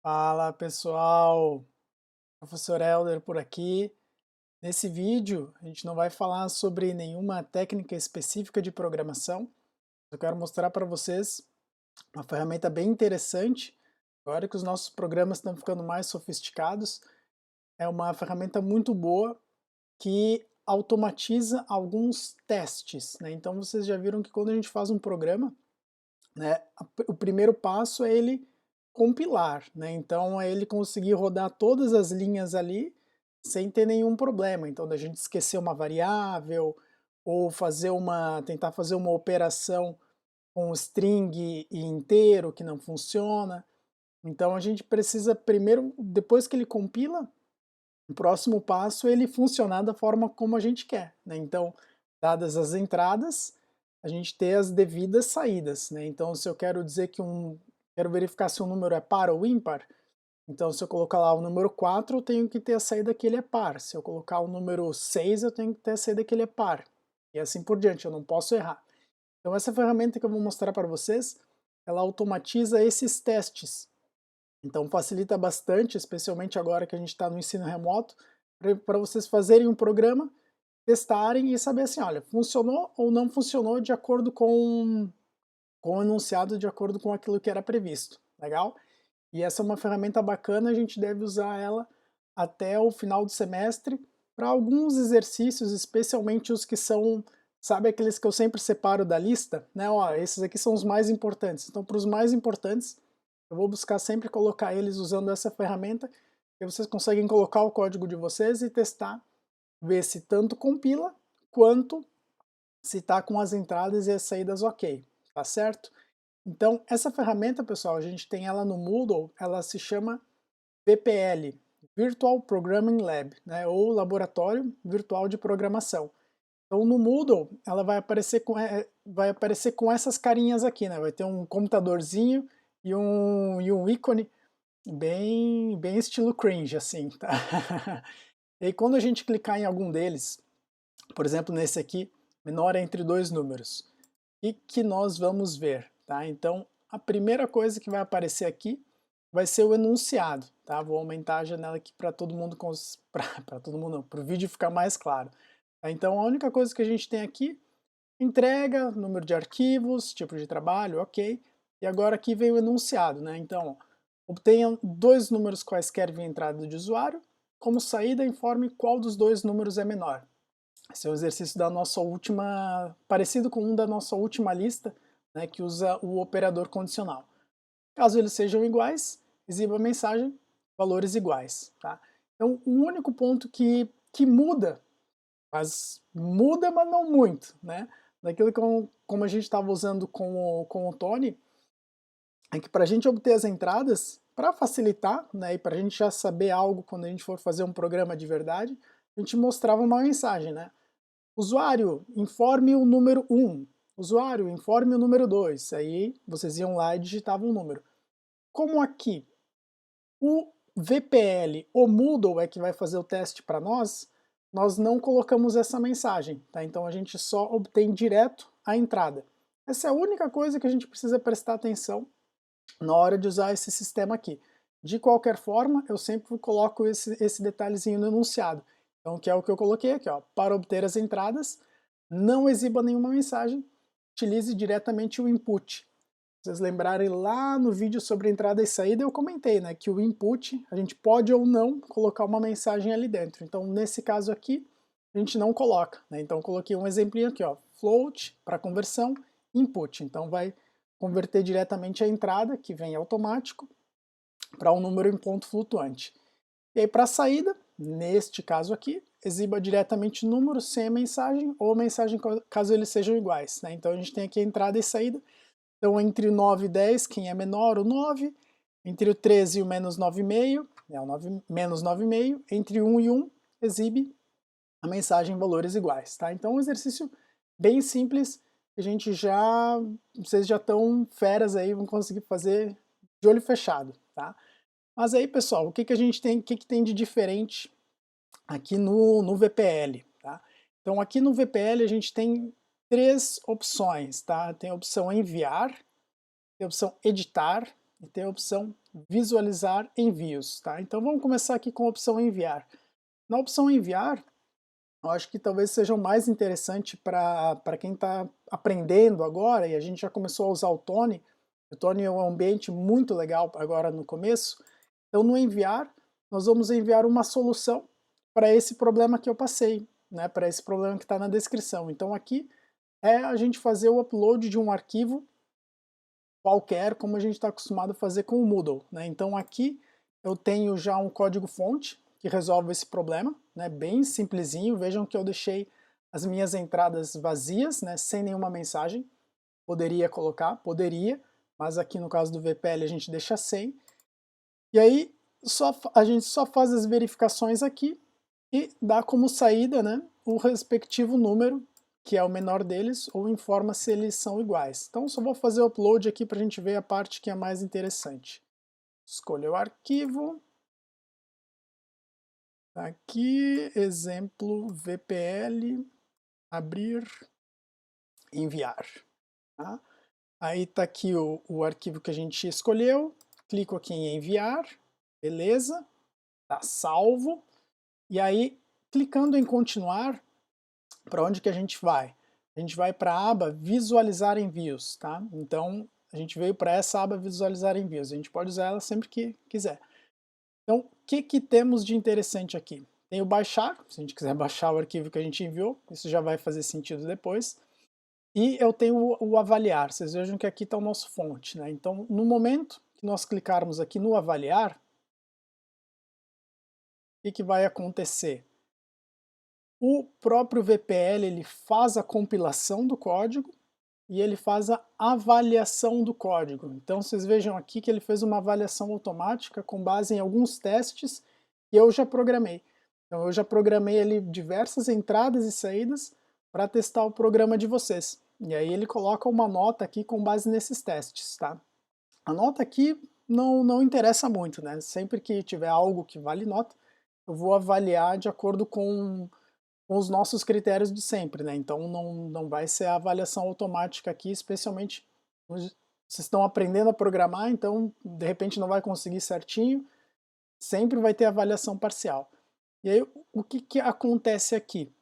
Fala pessoal, professor Helder por aqui. Nesse vídeo a gente não vai falar sobre nenhuma técnica específica de programação. Eu quero mostrar para vocês uma ferramenta bem interessante. Agora que os nossos programas estão ficando mais sofisticados, é uma ferramenta muito boa que automatiza alguns testes, né? Então vocês já viram que quando a gente faz um programa, né, o primeiro passo é ele compilar, né? Então é ele conseguir rodar todas as linhas ali sem ter nenhum problema. Então da gente esquecer uma variável ou tentar fazer uma operação com string e inteiro que não funciona. Então a gente precisa primeiro, depois que ele compila, o próximo passo é ele funcionar da forma como a gente quer, né? Então, dadas as entradas, a gente ter as devidas saídas, né? Então, se eu quero dizer que quero verificar se um número é par ou ímpar, então se eu colocar lá o número 4, eu tenho que ter a saída que ele é par. Se eu colocar o número 6, eu tenho que ter a saída que ele é par. E assim por diante, eu não posso errar. Então essa ferramenta que eu vou mostrar para vocês, ela automatiza esses testes. Então facilita bastante, especialmente agora que a gente está no ensino remoto, para vocês fazerem um programa, testarem e saber assim, olha, funcionou ou não funcionou de acordo com o enunciado, de acordo com aquilo que era previsto. Legal? E essa é uma ferramenta bacana, a gente deve usar ela até o final do semestre para alguns exercícios, especialmente os que são, sabe aqueles que eu sempre separo da lista, né? Ó, esses aqui são os mais importantes. Então, para os mais importantes, eu vou buscar sempre colocar eles usando essa ferramenta, e vocês conseguem colocar o código de vocês e testar, ver se tanto compila, quanto se está com as entradas e as saídas ok, tá certo? Então, essa ferramenta, pessoal, a gente tem ela no Moodle, ela se chama VPL, Virtual Programming Lab, né, ou Laboratório Virtual de Programação. Então, no Moodle, ela vai aparecer com essas carinhas aqui, né, vai ter um computadorzinho e um ícone bem estilo cringe, assim, tá? E aí, quando a gente clicar em algum deles, por exemplo, nesse aqui, menor entre dois números, o que nós vamos ver, tá? Então, a primeira coisa que vai aparecer aqui vai ser o enunciado, tá? Vou aumentar a janela aqui para todo mundo, para todo mundo não, para o vídeo ficar mais claro. Tá? Então, a única coisa que a gente tem aqui, entrega, número de arquivos, tipo de trabalho, ok. E agora aqui vem o enunciado, né? Então, obtenha dois números quaisquer via entrada de usuário, como saída informe qual dos dois números é menor. Esse é o exercício da nossa última, parecido com um da nossa última lista, né, que usa o operador condicional. Caso eles sejam iguais, exiba a mensagem, valores iguais. Tá? Então, o único ponto que muda, mas não muito, né, daquilo como a gente estava usando com o Tony, é que para a gente obter as entradas, para facilitar, né, e para a gente já saber algo quando a gente for fazer um programa de verdade, a gente mostrava uma mensagem, né? Usuário, informe o número 1. Usuário, informe o número 2. Aí vocês iam lá e digitavam o número. Como aqui o VPL, o Moodle é que vai fazer o teste para nós não colocamos essa mensagem, tá? Então a gente só obtém direto a entrada. Essa é a única coisa que a gente precisa prestar atenção na hora de usar esse sistema aqui. De qualquer forma, eu sempre coloco esse detalhezinho no enunciado. Então, que é o que eu coloquei aqui, ó. Para obter as entradas, não exiba nenhuma mensagem, utilize diretamente o input. Se vocês lembrarem lá no vídeo sobre entrada e saída, eu comentei, né, que o input, a gente pode ou não colocar uma mensagem ali dentro. Então, nesse caso aqui, a gente não coloca, né? Então, eu coloquei um exemplinho aqui, ó, float para conversão, input. Então, vai converter diretamente a entrada, que vem automático, para um número em ponto flutuante. E aí, para a saída, neste caso aqui, exiba diretamente o número sem a mensagem, ou a mensagem caso eles sejam iguais. Né? Então, a gente tem aqui a entrada e saída. Então, entre o 9 e 10, quem é menor, o 9. Entre o 13 e o menos 9,5, é o 9, menos 9,5. Entre 1 e 1, exibe a mensagem em valores iguais. Tá? Então, é um exercício bem simples, vocês já estão feras aí, vão conseguir fazer de olho fechado. Tá? Mas aí, pessoal, o que a gente tem, o que tem de diferente aqui no VPL? Tá? Então, aqui no VPL a gente tem três opções. Tá? Tem a opção enviar, tem a opção editar e tem a opção visualizar envios, tá? Então vamos começar aqui com a opção enviar. Na opção enviar, eu acho que talvez seja o mais interessante para quem está aprendendo agora, e a gente já começou a usar o Tony. O Tony é um ambiente muito legal agora no começo. Então no enviar, nós vamos enviar uma solução para esse problema que eu passei, né, para esse problema que está na descrição. Então aqui é a gente fazer o upload de um arquivo qualquer, como a gente está acostumado a fazer com o Moodle, né? Então aqui eu tenho já um código-fonte que resolve esse problema, né? Bem simplesinho. Vejam que eu deixei as minhas entradas vazias, né? Sem nenhuma mensagem. Poderia colocar, poderia, mas aqui no caso do VPL a gente deixa sem. E aí a gente só faz as verificações aqui e dá como saída, né, o respectivo número, que é o menor deles, ou informa se eles são iguais. Então só vou fazer o upload aqui para a gente ver a parte que é mais interessante. Escolha o arquivo. Aqui, exemplo VPL, abrir, enviar. Tá? Aí está aqui o arquivo que a gente escolheu, clico aqui em enviar, beleza, tá salvo. E aí, clicando em continuar, para onde que a gente vai? A gente vai para a aba visualizar envios, tá? Então, a gente veio para essa aba visualizar envios, a gente pode usar ela sempre que quiser. Então, o que temos de interessante aqui? Tem o baixar, se a gente quiser baixar o arquivo que a gente enviou, isso já vai fazer sentido depois. E eu tenho o avaliar, vocês vejam que aqui está o nosso fonte, né? Então, no momento que nós clicarmos aqui no avaliar, o que vai acontecer? O próprio VPL ele faz a compilação do código e ele faz a avaliação do código. Então vocês vejam aqui que ele fez uma avaliação automática com base em alguns testes que eu já programei. Então eu já programei ali diversas entradas e saídas para testar o programa de vocês. E aí ele coloca uma nota aqui com base nesses testes, tá? A nota aqui não interessa muito, né? Sempre que tiver algo que vale nota, eu vou avaliar de acordo com os nossos critérios de sempre, né? Então não vai ser a avaliação automática aqui, especialmente vocês estão aprendendo a programar, então de repente não vai conseguir certinho, sempre vai ter avaliação parcial. E aí o que acontece aqui?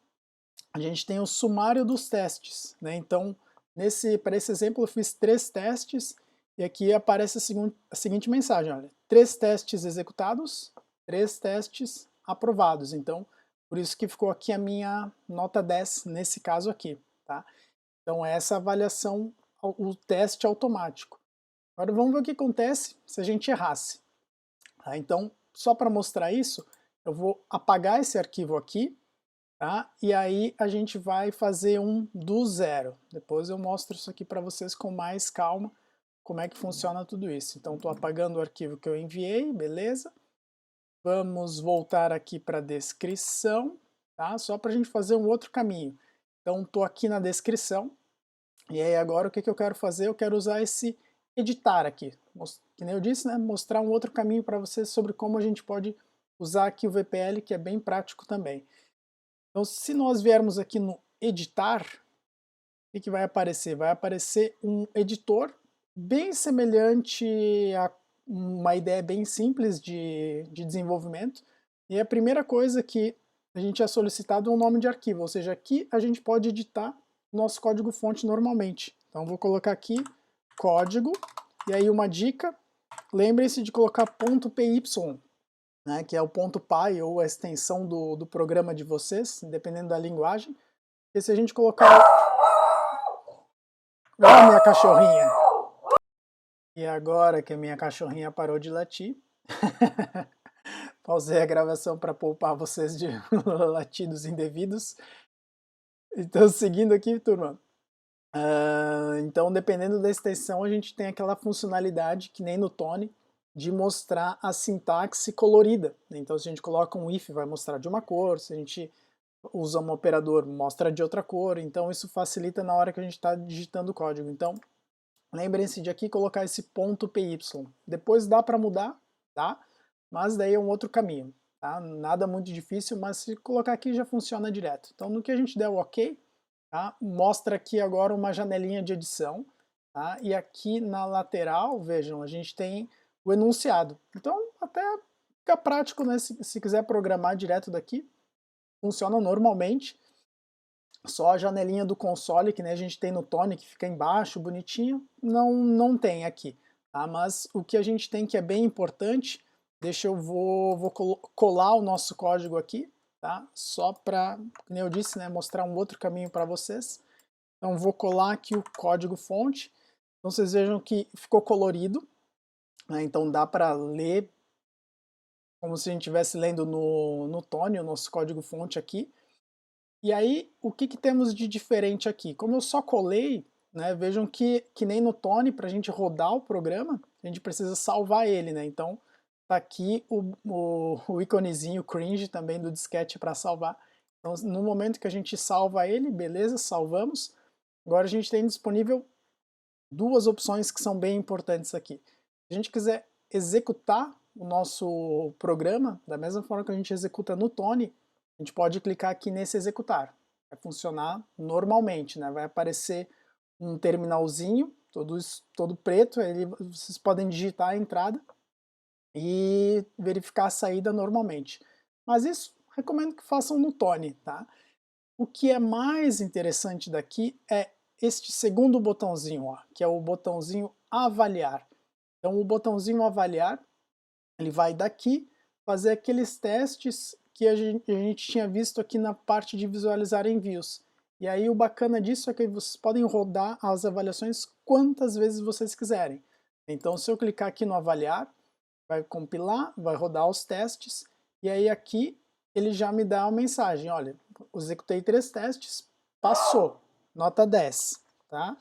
A gente tem o sumário dos testes, né? Então para esse exemplo eu fiz 3 testes e aqui aparece a seguinte mensagem, olha, 3 testes executados, 3 testes aprovados. Então por isso que ficou aqui a minha nota 10 nesse caso aqui, tá? Então essa avaliação, o teste automático. Agora vamos ver o que acontece se a gente errasse. Tá? Então, só para mostrar isso, eu vou apagar esse arquivo aqui, tá? E aí a gente vai fazer um do zero. Depois eu mostro isso aqui para vocês com mais calma, como é que funciona tudo isso. Então estou apagando o arquivo que eu enviei, beleza? Vamos voltar aqui para a descrição, tá? Só para a gente fazer um outro caminho. Então estou aqui na descrição, e aí agora o que eu quero fazer? Eu quero usar esse editar aqui, que nem eu disse, né? Mostrar um outro caminho para vocês sobre como a gente pode usar aqui o VPL, que é bem prático também. Então se nós viermos aqui no editar, o que vai aparecer? Vai aparecer um editor bem semelhante a uma ideia bem simples de desenvolvimento, e a primeira coisa que a gente é solicitado é um nome de arquivo, ou seja, aqui a gente pode editar o nosso código-fonte normalmente. Então vou colocar aqui código, e aí uma dica, lembrem-se de colocar .py, né, que é o .py ou a extensão do programa de vocês, dependendo da linguagem, e se a gente colocar... Olha a minha cachorrinha! E agora que a minha cachorrinha parou de latir, pausei a gravação para poupar vocês de latidos indevidos. Então, seguindo aqui, turma. Então, dependendo da extensão, a gente tem aquela funcionalidade, que nem no Tony, de mostrar a sintaxe colorida. Então, se a gente coloca um if, vai mostrar de uma cor, se a gente usa um operador, mostra de outra cor. Então, isso facilita na hora que a gente está digitando o código. Então, lembrem-se de aqui colocar esse .py. Depois dá para mudar, tá? Mas daí é um outro caminho, tá? Nada muito difícil, mas se colocar aqui já funciona direto. Então no que a gente der o OK, tá? Mostra aqui agora uma janelinha de edição. tá? E aqui na lateral, vejam, a gente tem o enunciado. Então, até fica prático, né? Se quiser programar direto daqui, funciona normalmente. Só a janelinha do console, que nem a gente tem no Tony, que fica embaixo, bonitinho, não tem aqui. Tá? Mas o que a gente tem que é bem importante, vou colar o nosso código aqui, tá? Só para, como eu disse, né, mostrar um outro caminho para vocês. Então vou colar aqui o código fonte. Então vocês vejam que ficou colorido, né? Então dá para ler como se a gente estivesse lendo no Tony, o nosso código fonte aqui. E aí, o que temos de diferente aqui? Como eu só colei, né, vejam que nem no Tony, para a gente rodar o programa, a gente precisa salvar ele, né? Então, tá aqui o iconezinho cringe também do disquete para salvar. Então, no momento que a gente salva ele, beleza, salvamos. Agora a gente tem disponível duas opções que são bem importantes aqui. Se a gente quiser executar o nosso programa, da mesma forma que a gente executa no Tony, a gente pode clicar aqui nesse executar. Vai funcionar normalmente, né? Vai aparecer um terminalzinho, todo preto, vocês podem digitar a entrada e verificar a saída normalmente. Mas isso, recomendo que façam no Tony, tá? O que é mais interessante daqui é este segundo botãozinho, ó, que é o botãozinho avaliar. Então o botãozinho avaliar, ele vai daqui fazer aqueles testes que a gente tinha visto aqui na parte de visualizar envios. E aí o bacana disso é que vocês podem rodar as avaliações quantas vezes vocês quiserem. Então se eu clicar aqui no avaliar, vai compilar, vai rodar os testes, e aí aqui ele já me dá uma mensagem, olha, executei 3 testes, passou, nota 10, tá?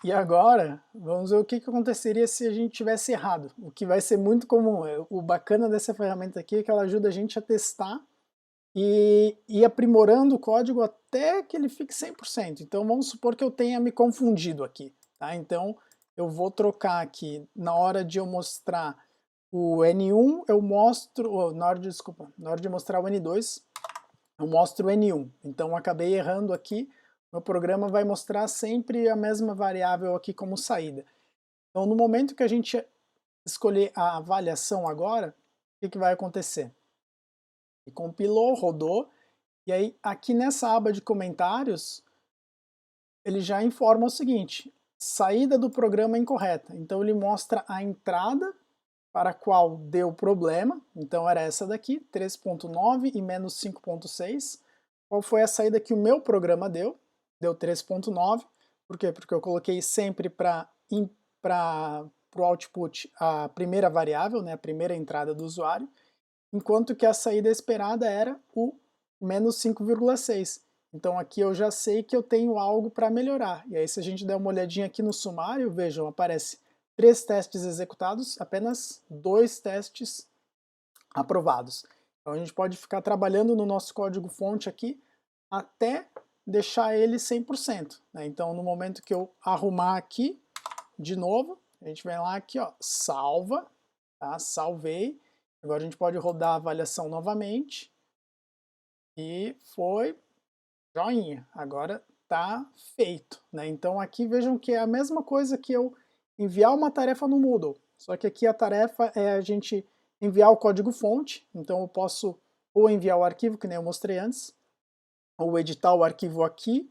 E agora, vamos ver o que aconteceria se a gente tivesse errado, o que vai ser muito comum. O bacana dessa ferramenta aqui é que ela ajuda a gente a testar e ir aprimorando o código até que ele fique 100%. Então vamos supor que eu tenha me confundido aqui, tá? Então eu vou trocar aqui, na hora de eu mostrar o N1, eu mostro, desculpa, na hora de mostrar o N2, eu mostro o N1. Então eu acabei errando aqui, meu programa vai mostrar sempre a mesma variável aqui como saída. Então no momento que a gente escolher a avaliação agora, o que vai acontecer? Ele compilou, rodou, e aí aqui nessa aba de comentários, ele já informa o seguinte, saída do programa incorreta. Então ele mostra a entrada para a qual deu problema, então era essa daqui, 3.9 e menos 5.6. Qual foi a saída que o meu programa deu? Deu 3.9. Por quê? Porque eu coloquei sempre para o output a primeira variável, né, a primeira entrada do usuário, enquanto que a saída esperada era o menos 5,6. Então aqui eu já sei que eu tenho algo para melhorar. E aí se a gente der uma olhadinha aqui no sumário, vejam, aparece 3 testes executados, apenas 2 testes aprovados. Então a gente pode ficar trabalhando no nosso código fonte aqui até deixar ele 100%. Né? Então no momento que eu arrumar aqui, de novo, a gente vem lá aqui, ó, salva, tá? Salvei. Agora a gente pode rodar a avaliação novamente. E foi joinha. Agora tá feito. Né? Então aqui vejam que é a mesma coisa que eu enviar uma tarefa no Moodle. Só que aqui a tarefa é a gente enviar o código fonte. Então eu posso ou enviar o arquivo, que nem eu mostrei antes, ou editar o arquivo aqui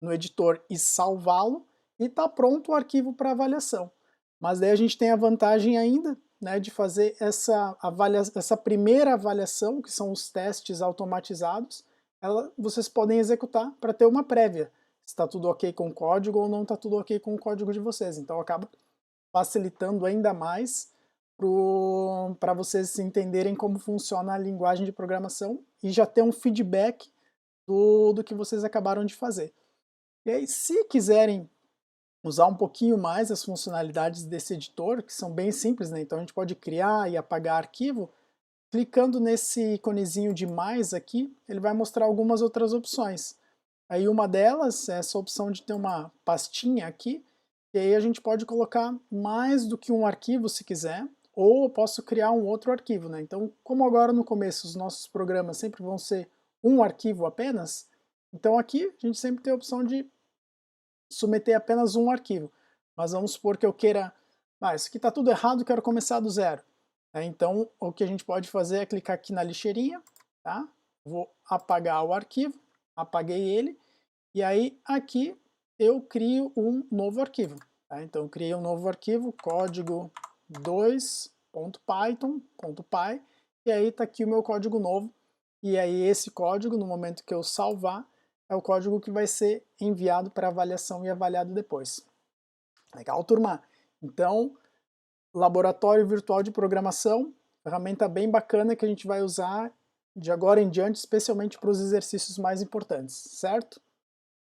no editor e salvá-lo, e está pronto o arquivo para avaliação. Mas daí a gente tem a vantagem ainda, né, de fazer essa primeira avaliação, que são os testes automatizados, vocês podem executar para ter uma prévia, se está tudo ok com o código ou não está tudo ok com o código de vocês. Então acaba facilitando ainda mais para vocês entenderem como funciona a linguagem de programação e já ter um feedback do que vocês acabaram de fazer. E aí, se quiserem usar um pouquinho mais as funcionalidades desse editor, que são bem simples, né? Então a gente pode criar e apagar arquivo, clicando nesse iconezinho de mais aqui, ele vai mostrar algumas outras opções. Aí uma delas é essa opção de ter uma pastinha aqui, e aí a gente pode colocar mais do que um arquivo se quiser, ou eu posso criar um outro arquivo, né? Então, como agora no começo os nossos programas sempre vão ser um arquivo apenas, então aqui a gente sempre tem a opção de submeter apenas um arquivo. Mas vamos supor que eu queira, isso aqui está tudo errado, quero começar do zero. Então o que a gente pode fazer é clicar aqui na lixeirinha, tá? Vou apagar o arquivo, apaguei ele, e aí aqui eu crio um novo arquivo. Tá? Então eu criei um novo arquivo, código 2.python.py, e aí está aqui o meu código novo, e aí esse código, no momento que eu salvar, é o código que vai ser enviado para avaliação e avaliado depois. Legal, turma? Então, laboratório virtual de programação, ferramenta bem bacana que a gente vai usar de agora em diante, especialmente para os exercícios mais importantes, certo?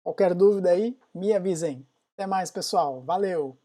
Qualquer dúvida aí, me avisem. Até mais, pessoal. Valeu!